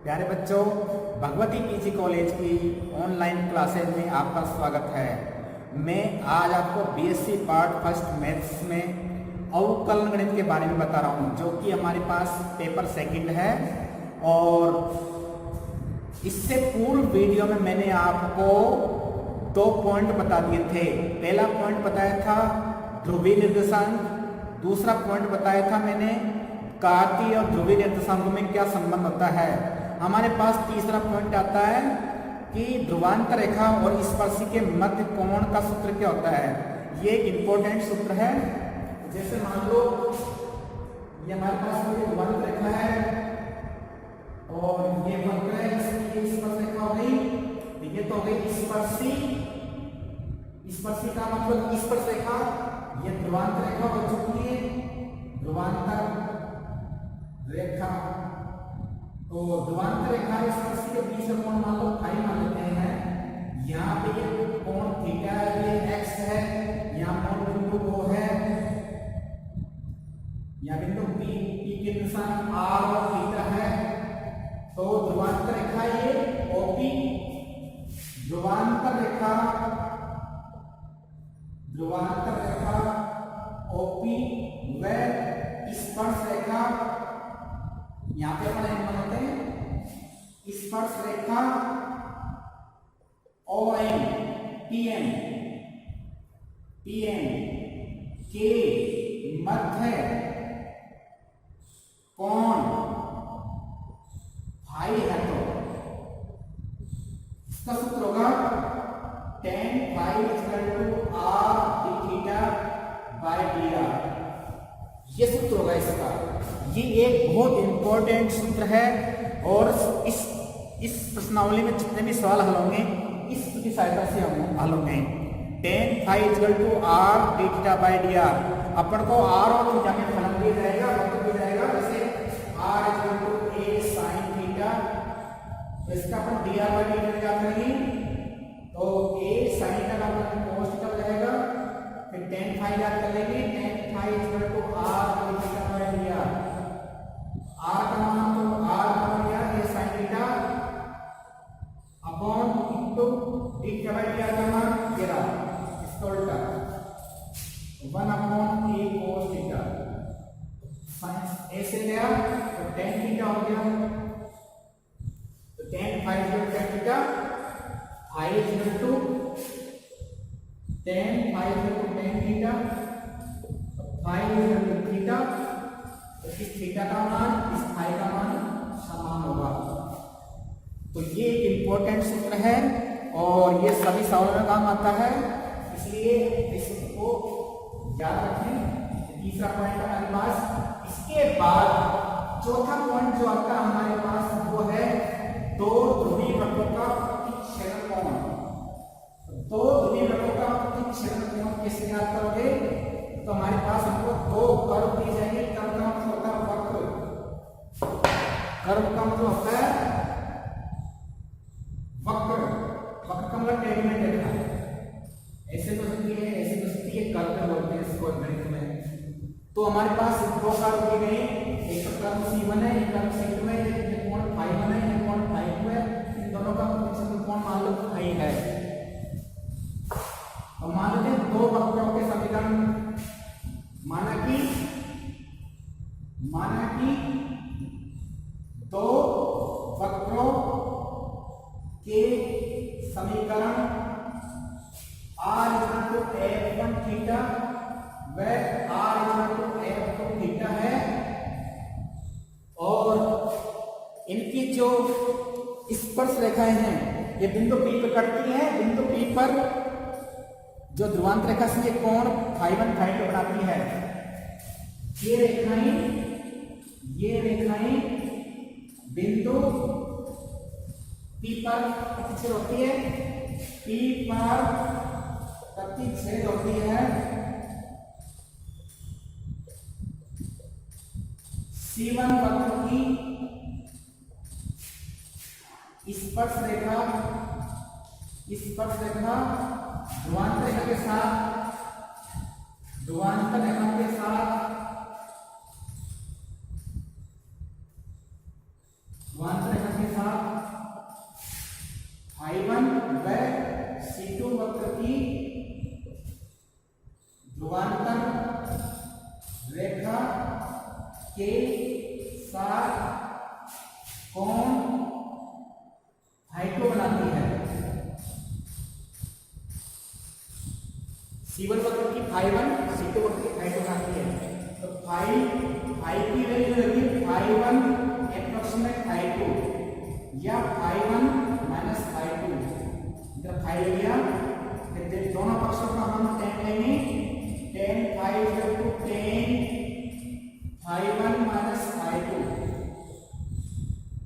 प्यारे बच्चों, Bhagwati PG college की ऑनलाइन क्लासेज में आपका स्वागत है। मैं आज आपको बीएससी पार्ट फर्स्ट मैथ्स में अवकलन गणित के बारे में बता रहा हूँ, जो कि हमारे पास पेपर सेकंड है। और इससे पूर्व वीडियो में मैंने आपको 2 पॉइंट बता दिए थे। पहला पॉइंट बताया था ध्रुवीय निर्देशांक, दूसरा पॉइंट बताया था मैंने कार्तीय और ध्रुवीय निर्देशांकों में क्या संबंध होता है। हमारे पास तीसरा पॉइंट आता है कि ध्रुवांतर रेखा और स्पर्शी के मध्य कोण का सूत्र क्या होता है। ये एक इंपॉर्टेंट सूत्र है। जैसे मान लो ये हमारे पास कोई ध्रुवांतर रेखा है और ये वक्र है, इसकी स्पर्श रेखा हो गई। ये तो हो गई स्पर्शी। स्पर्शी का मतलब स्पर्श रेखा, ये ध्रुवांतर रेखा हो चुकी है। ध्रुवांतर रेखा, तो ध्रुवांतर रेखा स्पर्शी के बीच का कोण मान लो फाई मान लेते हैं। यहाँ पे ये कोण थीटा है, ये एक्स है, यहाँ कोण बिंदु O है, यहाँ बिंदु P के निशान R और थीटा है। तो ध्रुवांतर रेखा ये OP, ध्रुवांतर रेखा OP व स्पर्श रेखा, यहाँ पे अपन एक बनाते हैं स्पर्श रेखा OM PM के मध्य कोण फाई है। तो इसका सूत्र होगा tan phi = r d theta by dr। ये सूत्र होगा इसका। ये एक बहुत इंपॉर्टेंट सूत्र है और इस प्रश्नावली में जितने भी सवाल हल होंगे इस की सहायता से हम हल होंगे। tan phi = r d theta by dr। अपन को r और थीटा में फलन दिया जाएगा, मतलब दिया जाएगा जैसे r = a sin थीटा, तो इसका अपन dr बाय dr ज्ञात करेंगे। तो a sin का मतलब cos थीटा हो जाएगा, फिर tan phi ज्ञात कर लेंगे। tan phi = r d theta by dr। r का मान तो r का मान क्या है, sin theta upon into d theta by dr का मान ये रहा, इसका उल्टा 1 upon a cos theta. sin a से गया तो tan थीटा हो गया, तो tan phi = tan theta, phi = tan phi = tan theta, phi = theta. तो इस थीटा का मान इस फाई का मान समान होगा। तो ये एक इंपॉर्टेंट सूत्र है और ये सभी सवालों में काम आता है, इसलिए इस सूत्र को याद रखें। तीसरा पॉइंट हमारे पास। इसके बाद चौथा पॉइंट जो आता है हमारे पास वो है दो ध्रुवीय वक्रों का प्रतिच्छेदन कोण। दो ध्रुवीय वक्रों का प्रतिच्छेदन कोण कैसे ज्ञात करोगे? तो हमारे पास हमको दो कर्व दिए जाएंगे। कर्व का मतलब होता है वक्र, कर्व का मतलब होता है वक्र। वक्र का मतलब टेढ़ी रेखा, ऐसे तो सकती है, ऐसे तो सकती है, कर्व बोलते हैं इसको गणित में। तो हमारे पास दो कर्व दिए गए, एक कर्व C1 है, एक कर्व C2 है, एक कोण φ1 है, एक कोण φ2 है। इन दोनों का प्रतिच्छेदन कोण मान लो फाई है। और मान लेते हैं दो वक्रों के समीकरण, माना कि दो वक्रों के समीकरण r = f1 थीटा व r = f2 थीटा है। और इनकी जो स्पर्श रेखाएं हैं ये बिंदु P पर कटती हैं। बिंदु P पर जो ध्रुवांतर रेखा से ये कोण φ1 φ2 बनाती है। ये रेखाएं बिंदु P पर प्रतिच्छेद होती है। P पर प्रतिच्छेद होती है। C1 वक्र की स्पर्श रेखा ध्रुवांतर रेखा के साथ समांतर रेखा के C1 वक्र की phi1, C2 वक्र की phi2 आती है। तो phi की वैल्यू होगी phi1 approximate phi2 या phi1 minus phi2। इधर phi ले लिया, फिर दोनों पक्षों का हम tan लेंगे। tan phi equal to tan phi1 minus phi2।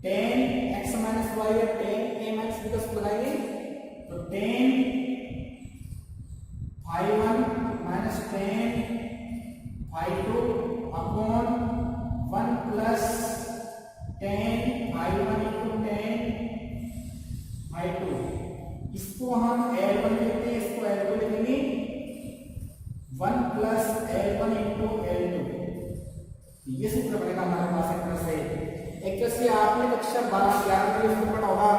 tan x minus y या tan a minus b का सूत्र लगाएंगे, तो tan phi1 minus tan phi2 upon 1 plus tan phi1 into tan phi2। इसको हम L1 लिखते हैं, इसको L2 लिखेंगे 1 प्लस L1 into L2। ये सूत्र बनेगा हमारे पास एक तरह से। एक तरह से आपने कक्षा 12-11 में सूत्र पढ़ा होगा,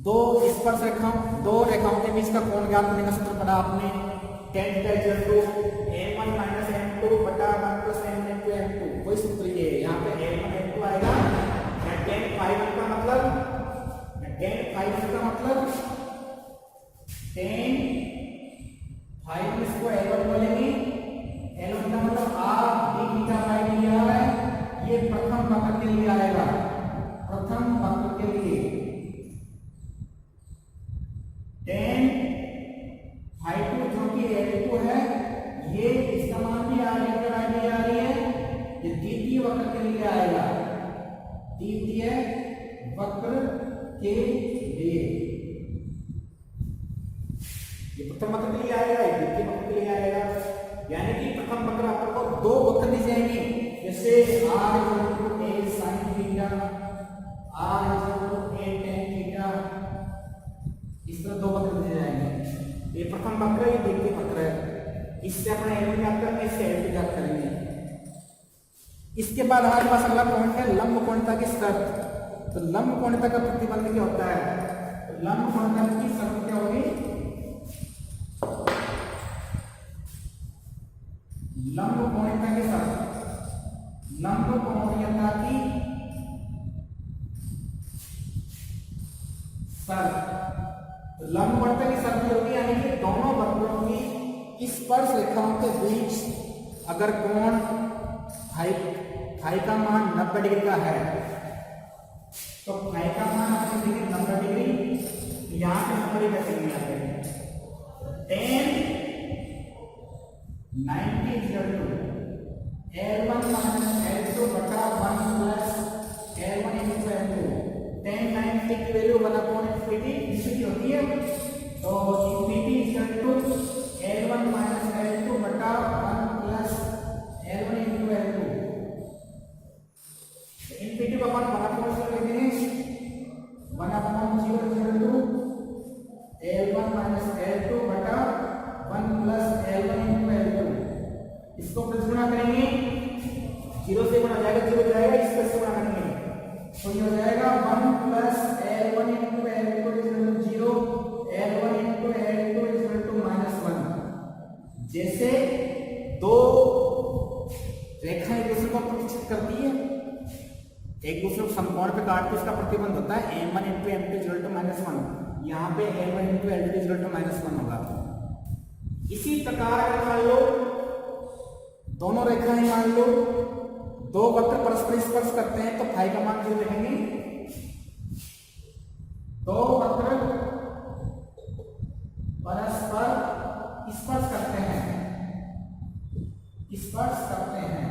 दो स्पर्श रेखाओं, दो रेखाओं के बीच का कोण ज्ञात करने का सूत्र पढ़ा आपने। tan theta equal to m1 minus m2 बटा 1 plus m into m2। वही सूत्र ये है, यहाँ पे m1 m2 आएगा। tan phi1 का मतलब tan phi1 का मतलब tan phi1 इसको L1 बोलेंगे। L1 का मतलब r d theta bye d है। ये प्रथम वक्र के लिए आएगा, प्रथम वक्र के लिए tan phi2 जो कि L2 है, ये इसका मान भी r d बाय d आ रही है। ये द्वितीय वक्र के लिए आएगा, द्वितीय वक्र के लिए। ये प्रथम वक्र के लिए आएगा, ये द्वितीय वक्र के लिए आएगा। यानी कि प्रथम वक्र आपको दो वक्र दी जाएंगे, जैसे r a sin theta, r a tan theta, इस तरह दो वक्र दिए जाएंगे। ये प्रथम वक्र, ये द्वितीय वक्र है। इससे अपने L1 ज्ञात करेंगे, इससे L2 ज्ञात करेंगे। इसके बाद हमारे पास अगला पॉइंट है लंब कोणिता की शर्त। तो लंब कोणिता का प्रतिबंध क्या होता है? तो लंब कोणिता की शर्त क्या होगी? लंब कोणिता की शर्त, लंब कोणिता की शर्त। तो लंब कोणिता की शर्त होगी, यानी कि दोनों वक्रों की स्पर्श रेखाओं के बीच अगर कोण फाई का मान 90 डिग्री का है, तो फाई का मान आपको देखिए 90 डिग्री, यहाँ पे 90 डिग्री रखेंगे। यहाँ पे tan 90 equal to L1 minus L2 बटा 1 plus L1 into L2। tan 90 की वैल्यू 1/infinity होती है, तो infinity equal to L1 minus L2 बटा 1 plus L1 into L2। Infinity को अपन 1/0 लिखते हैं, 1/0 equal to L1 minus L2 बटा 1 प्लस L1 into L2। इसको प्लस गुणा करेंगे, 0 से गुणा जाएगा, 0 जाएगा, इस प्लस से गुणा करेंगे, तो ये हो जाएगा 1 plus L1 into L2 equal to 0, L1 into L2 equal to -1। जैसे दो रेखा एक दूसरे को प्रतिच्छेद करती है, एक दूसरे को समकोण पे काट के उसका प्रतिबंध होता है m1 into m2 equal to -1। यहाँ पे m1 into l2 equal to -1 होगा। इसी प्रकार अगर मान लो दोनों रेखाएं, मान लो दो वक्र परस्पर स्पर्श करते हैं, तो फाई का मान 0 लिखेंगे। दो वक्र परस्पर स्पर्श करते हैं, स्पर्श करते हैं,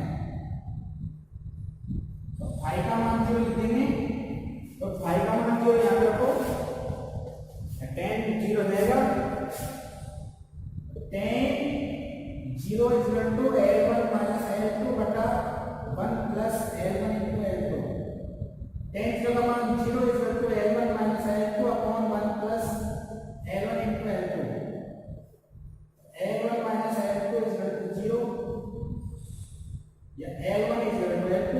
तो फाई का मान 0 लिख देंगे। तो फाई का मान 0 यहाँ पे रखो, tan 0 हो जाएगा, tan 0 equal to L1 minus L2 बटा 1 plus L1 into L2। tan 0 का मान 0 equal to L1 minus L2 upon 1 plus L1 into L2। L1 minus L2 equal to 0 या L1 इक्वल टू L2।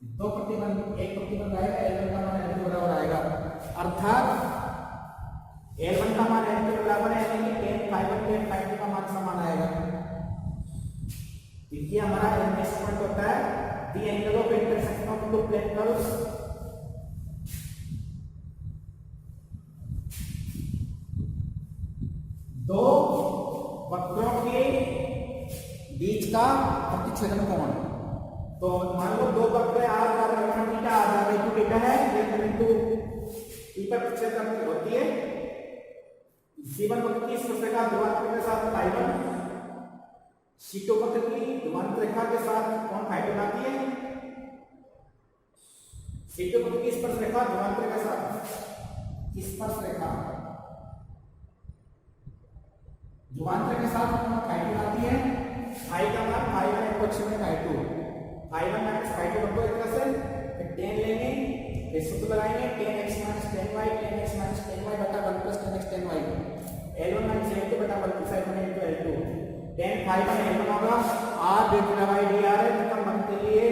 दो प्रतिबंध, एक प्रतिबंध आएगा, L1 का मान L2 बराबर आएगा, अर्थात L1 का मान L2 बराबर है, यानी कि tan phi1 का मान समान आएगा। देखिए हमारा नेक्स्ट पॉइंट होता है the angle of intersection of two plane curves. दो वक्रों के बीच का प्रतिच्छेदन कोण। तो मान लो दो वक्र आर बराबर थीटा, आर बराबर थीटा है, ये बिंदु ई पर प्रतिच्छेदन होती है। C1 वक्र की स्पर्शरेखा ध्रुवांतर के साथ फाई1, C2 वक्र की ध्रुवांतर रेखा के साथ कोण फाई2 बनाती है। C2 वक्र की स्पर्शरेखा ध्रुवांतर के साथ स्पर्शरेखा ध्रुवांतर के साथ कोण फाई2 बनाती है। फाई का मान फाई1 पक्ष में फाई2, फाई1 माइनस फाई2 रखो एक तरह से, फिर tan लेंगे, फिर सूत्र लगाएंगे tan x minus tan y, tan x minus tan y बटा 1 plus tan x tan y, L1 minus L2 बटा 1 plus L1 into L2, tan फाई1 L1 होगा, r डेल्टा y dr है, खत्म बन के लिए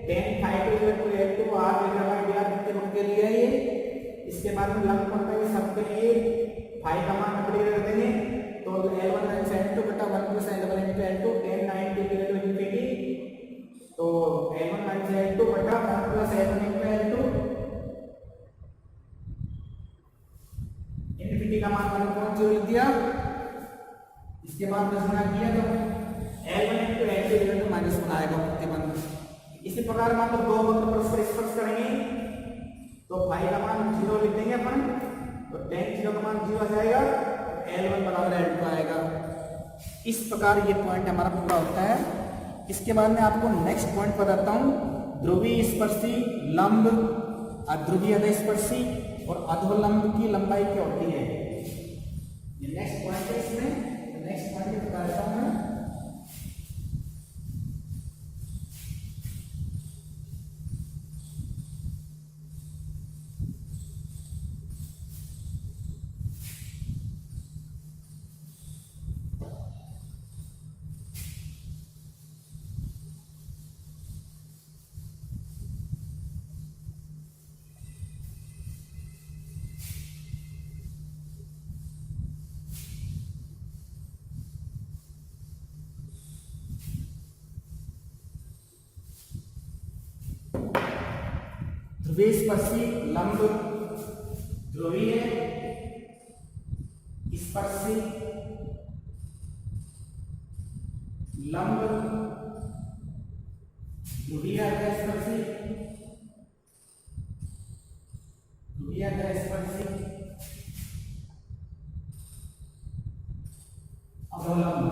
tan फाई2 into L2 r delta y dr कितने बन के लिए है ये। इसके बाद में लंब कोण का ये सबके लिए फाई का मान अपडेट कर देंगे, तो L1 माइनस L2 बटा 1 plus L1 into L2 tan 90 to infinity, तो L1 माइनस L2 बटा 1 plus L1 into L2, infinity का मान 1.0 लिख दिया। इसके बाद 10 गुना किया तो L1 into L2 -1 आएगा प्रतिबंध। इसी प्रकार मान लो दो वक्र परस्पर स्पर्श करेंगे, तो फाई का मान 0 लिख देंगे अपन, तो tan 0 का मान 0 आ जाएगा, L1 बराबर L2 आएगा। इस प्रकार ये पॉइंट हमारा पूरा होता है। इसके बाद में आपको नेक्स्ट पॉइंट बताता हूं, ध्रुवीय स्पर्शी लंब, अध्रुवीय अधस्पर्शी और अधोलंब की लंबाई क्या होती है। ये नेक्स्ट पॉइंट है इसमें, नेक्स्ट पॉइंट बता देता हूं मैं। ध्रुवीय स्पर्शी लंब, ध्रुवीय स्पर्शी लंब, ध्रुवीय अधस्पर्शी, ध्रुवीय अधस्पर्शी अधोलंब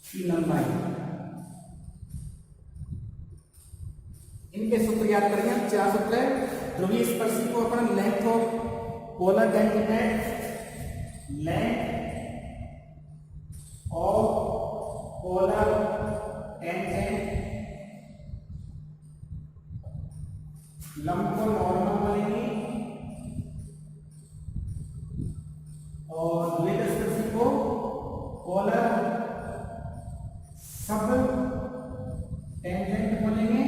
की लंबाई, इनके सूत्र याद करेंगे हम। 4 सूत्र है। ध्रुवीय स्पर्शी को अपन length of polar tangent, length of polar tangent, लंब को नॉर्मल बोलेंगे, और ध्रुवीय स्पर्शी को पोलर सब टेंजेंट बोलेंगे,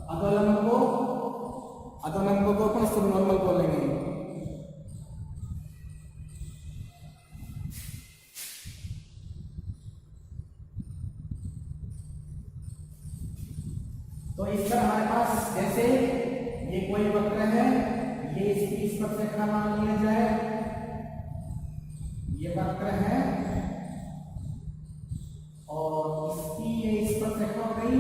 अधोलंब को अपन सब नॉर्मल बोलेंगे। तो इस तरह हमारे पास जैसे ये कोई वक्र है, ये इसकी स्पर्शरेखा मान लिया जाए, ये वक्र है और इसकी ये स्पर्शरेखा हो गई,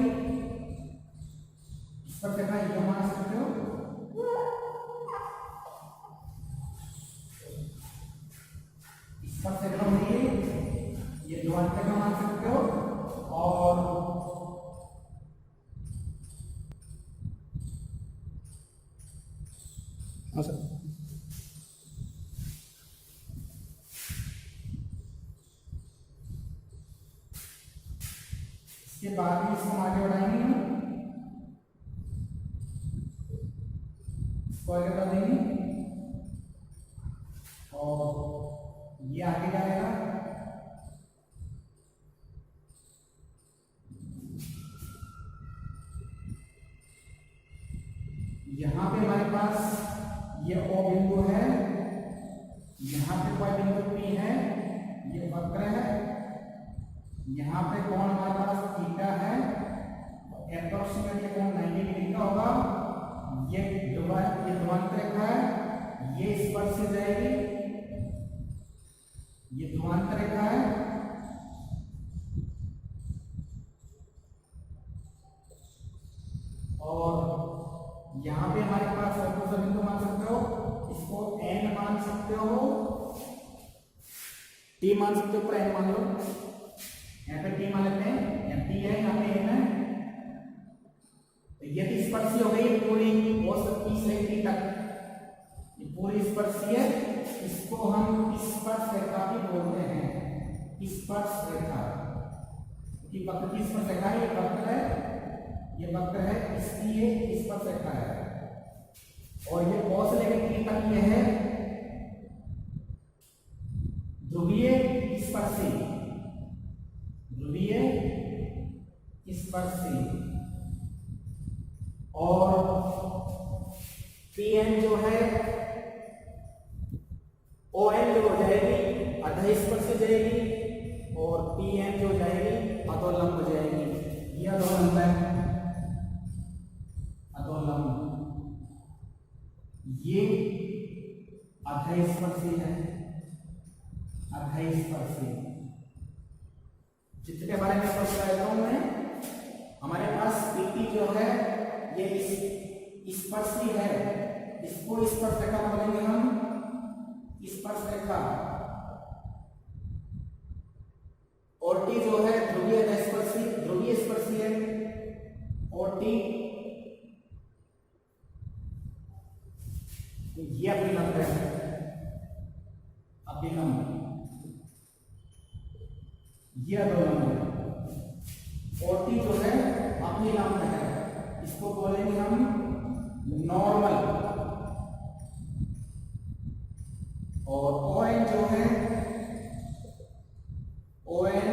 स्पर्शरेखा ये मान सकते हो, स्पर्शरेखा होगी ये ध्रुवांतर का मान सकते हो, और इसके बाद में इसको आगे बढ़ाएंगे, इसको आगे बढ़ा देंगे और ये आगे जाएगा, यहां पे हमारे पास ये O बिंदु है, यहां पे कोई बिंदु P है, ये वक्र है, यहाँ पे कोण हमारे पास थीटा है, अप्रोक्सीमेट ये कोण 90 डिग्री का होगा। ये ध्रुवांतर रेखा है, ये स्पर्श से जाएगी, ये ध्रुवांतर रेखा है, और यहाँ पे हमारे पास कौन सा बिंदु मान सकते हो, इसको n मान सकते हो, t मान सकते हो, पर n मान लो, यहाँ पे t मान लेते हैं, यहाँ t है, यहाँ पे n है। तो ये तो स्पर्शी हो गई पूरी औसत p से t तक, ये पूरी स्पर्शी है, इसको हम स्पर्श रेखा भी बोलते हैं, स्पर्श रेखा। कि वक्र की स्पर्श रेखा है, ये वक्र है, ये वक्र है, इसकी ये स्पर्श रेखा है, और ये o से लेकर t तक ये है ध्रुवीय स्पर्शी, ध्रुवीय स्पर्शी। और Pn जो है ON जो हो जाएगी अध स्पर्शी जाएगी, और Pn जो जाएगी अधोलंब हो जाएगी। ये अधोलंब है, अधोलंब, ये अध स्पर्शी है, अध स्पर्शी। चित्र के बारे में बताता हूं मैं। हमारे पास PT जो है ये स्पर्शी है, इसको स्पर्श रेखा बोलेंगे हम, स्पर्श रेखा। और T जो है ध्रुवीय स्पर्शी, ध्रुवीय स्पर्शी है, और T ये अभिलंब है, अभिलंब, ये अधोलंब है, और T जो है अभिलंब है, इसको बोलेंगे हम नॉर्मल। और ON जो है, ON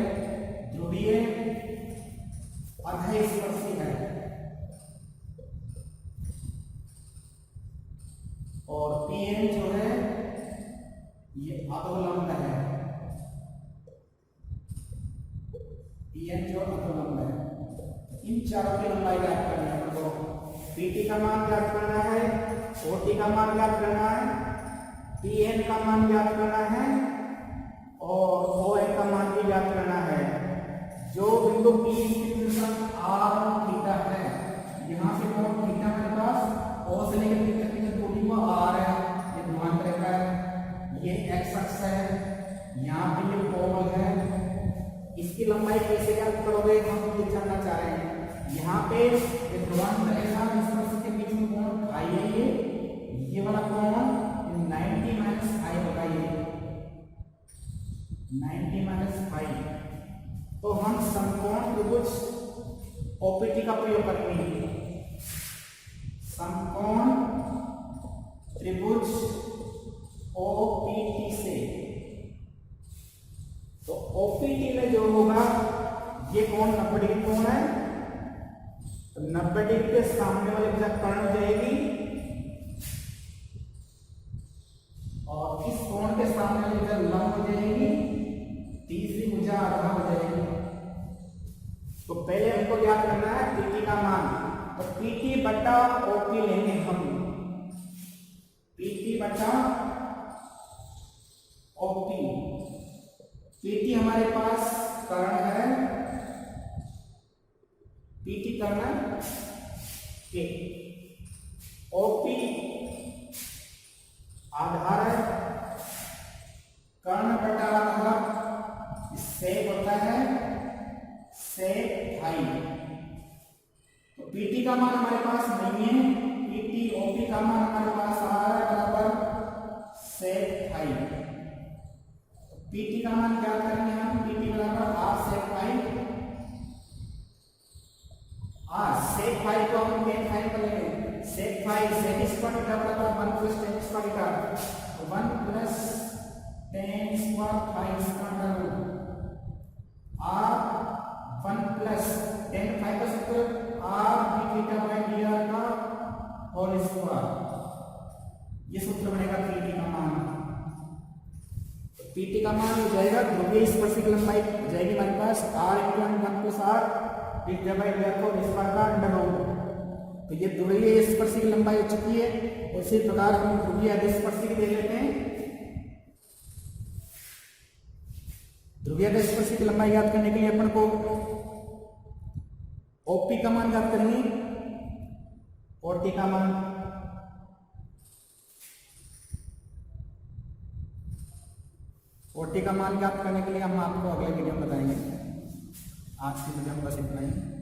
ध्रुवीय अध स्पर्शी है, और PN जो है ये अधोलंब है, PN जो अधोलंब है। इन चारों की लंबाई ज्ञात करनी है हमको। PT का मान ज्ञात करना है, OT का मान ज्ञात करना है, PN का मान ज्ञात करना है, और ON का मान भी ज्ञात करना है। जो बिंदु P R थीटा है, यहाँ से कोण थीटा मेरे पास O से लेकर P तक की दूरी वो R है, ये ध्रुवांतर रेखा है, ये x अक्ष है, यहाँ पे ये कोण है। इसकी लंबाई कैसे ज्ञात करोगे, हम ये जानना चाह रहे हैं। यहाँ पे ध्रुवांतर रेखा स्पर्श के बीच में कोण फाई है, ये वाला कोण 90 माइनस फाई होगा, ये 90 माइनस फाई। तो हम समकोण त्रिभुज OPT का प्रयोग करेंगे, समकोण त्रिभुज OPT से। तो OPT में जो होगा, ये कोण 90 डिग्री कोण है, तो 90 डिग्री के सामने वाली भुजा कर्ण हो जाएगी, और इस कोण के सामने वाली भुजा लंब हो जाएगी, तीसरी भुजा आधा हो जाएगी। तो पहले हमको ज्ञात करना है PT का मान, तो PT बटा OP लेंगे हम, PT बटा OP। PT हमारे पास कर्ण है, PT कर्ण के, OP आधार है, कर्ण बटा आधार सेक होता है, सेक फाई। तो PT का मान हमारे पास नहीं है, PT OP का मान हमारे पास आ रहा है बराबर सेक फाई। PT का मान क्या करेंगे हम, PT बराबर R sec phi, R sec phi को हम tan फाई कर लेंगे, sec phi sec square theta बराबर 1 plus tan square theta, 1 plus tan square phi square R 1 plus tan phi का सूत्र R d theta by dr का whole square, ये सूत्र बनेगा PT का मान। PT का मान हो जाएगा ध्रुवीय स्पर्शी की लंबाई हो जाएगी हमारे पास R × 1 प्लस R इस जगह therefore स्पर्धा अंडर रूट। तो ये ध्रुवीय स्पर्शी की लंबाई हो चुकी है। उसी प्रकार हम ध्रुवीय अधिस्पर्शी की दे लेते हैं। ध्रुवीय अधिस्पर्शी की लंबाई ज्ञात करने के लिए अपन को OP का मान ज्ञात करेंगे और T का मान। OT का मान ज्ञात करने के लिए हम आपको अगले वीडियो में बताएंगे। आज की वीडियो में बस इतना ही।